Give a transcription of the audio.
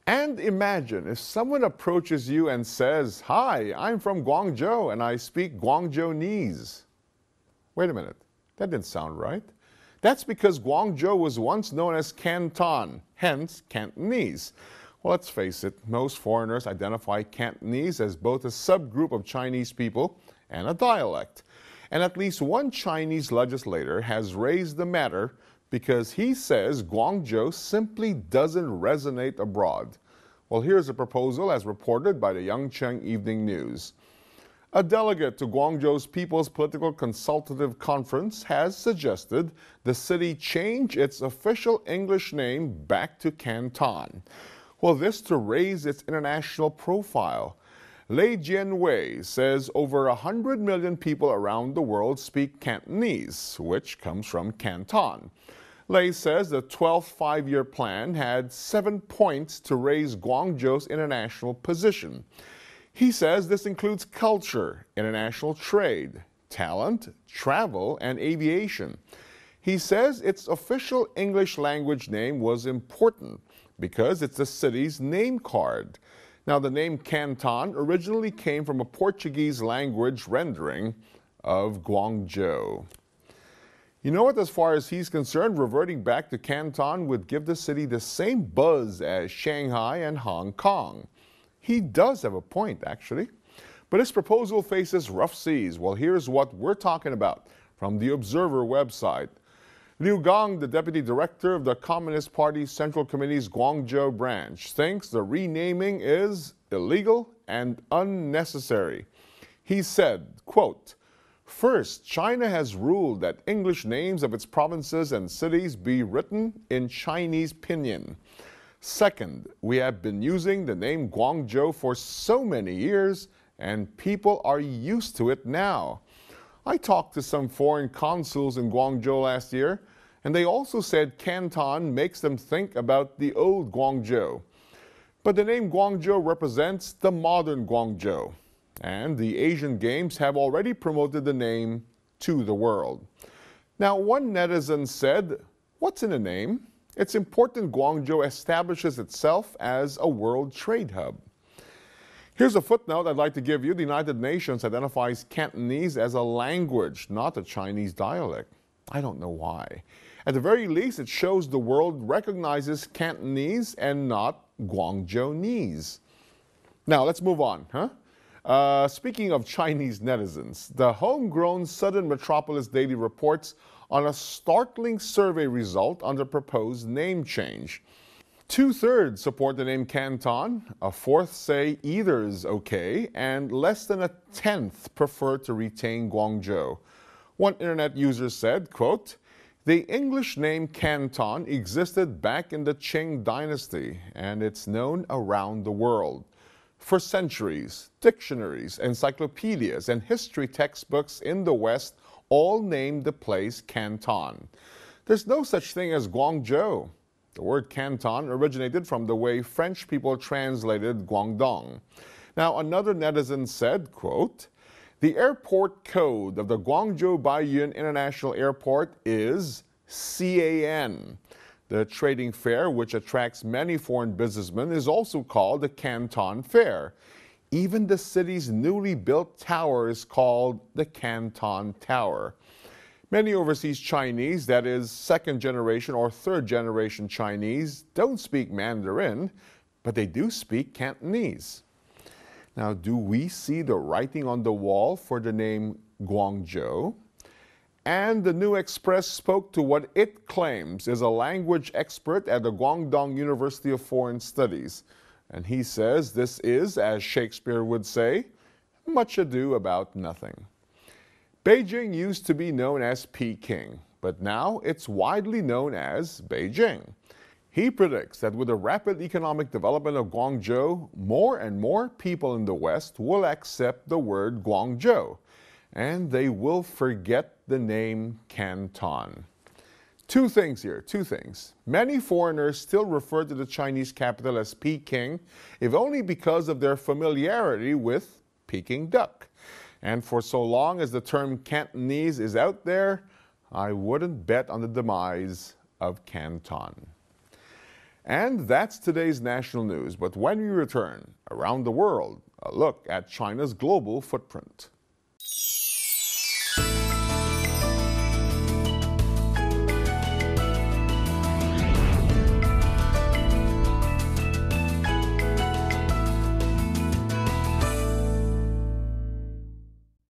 And imagine if someone approaches you and says, "Hi, I'm from Guangzhou and I speak Guangzhounese." Wait a minute, that didn't sound right. That's because Guangzhou was once known as Canton, hence Cantonese. Well, let's face it, most foreigners identify Cantonese as both a subgroup of Chinese people and a dialect. And at least one Chinese legislator has raised the matter because he says Guangzhou simply doesn't resonate abroad. Well, here's a proposal as reported by the Yangcheng Evening News. A delegate to Guangzhou's People's Political Consultative Conference has suggested the city change its official English name back to Canton. Well, this to raise its international profile. Lei Jianwei says over 100 million people around the world speak Cantonese, which comes from Canton. Lei says the 12th five-year plan had 7 points to raise Guangzhou's international position. He says this includes culture, international trade, talent, travel, and aviation. He says its official English language name was important because it's the city's name card. Now, the name Canton originally came from a Portuguese language rendering of Guangzhou. You know what, as far as he's concerned, reverting back to Canton would give the city the same buzz as Shanghai and Hong Kong. He does have a point, actually. But his proposal faces rough seas. Well, here's what we're talking about from the Observer website. Liu Gang, the deputy director of the Communist Party's Central Committee's Guangzhou branch, thinks the renaming is illegal and unnecessary. He said, quote, "First, China has ruled that English names of its provinces and cities be written in Chinese pinyin. Second, we have been using the name Guangzhou for so many years, and people are used to it now. I talked to some foreign consuls in Guangzhou last year, and they also said Canton makes them think about the old Guangzhou. But the name Guangzhou represents the modern Guangzhou, and the Asian Games have already promoted the name to the world." Now, one netizen said, "What's in a name? It's important Guangzhou establishes itself as a world trade hub." Here's a footnote I'd like to give you. The United Nations identifies Cantonese as a language, not a Chinese dialect. I don't know why. At the very least, it shows the world recognizes Cantonese and not Guangzhounese. Now, let's move on, speaking of Chinese netizens, the homegrown Southern Metropolis Daily reports on a startling survey result on the proposed name change. 2/3 support the name Canton, a fourth say either is okay, and less than a tenth prefer to retain Guangzhou. One internet user said, quote, "The English name Canton existed back in the Qing dynasty, and it's known around the world. For centuries, dictionaries, encyclopedias, and history textbooks in the West all named the place Canton. There's no such thing as Guangzhou. The word Canton originated from the way French people translated Guangdong." Now, another netizen said, quote, "The airport code of the Guangzhou Baiyun International Airport is CAN. The trading fair, which attracts many foreign businessmen, is also called the Canton Fair. Even the city's newly built tower is called the Canton Tower." Many overseas Chinese, that is second generation or third generation Chinese, don't speak Mandarin, but they do speak Cantonese. Now, do we see the writing on the wall for the name Guangzhou? And the New Express spoke to what it claims is a language expert at the Guangdong University of Foreign Studies. And he says this is, as Shakespeare would say, much ado about nothing. Beijing used to be known as Peking, but now it's widely known as Beijing. He predicts that with the rapid economic development of Guangzhou, more and more people in the West will accept the word Guangzhou, and they will forget the name Canton. Two things here. Many foreigners still refer to the Chinese capital as Peking, if only because of their familiarity with Peking duck. And for so long as the term Cantonese is out there, I wouldn't bet on the demise of Canton. And that's today's national news. But when we return, around the world, a look at China's global footprint.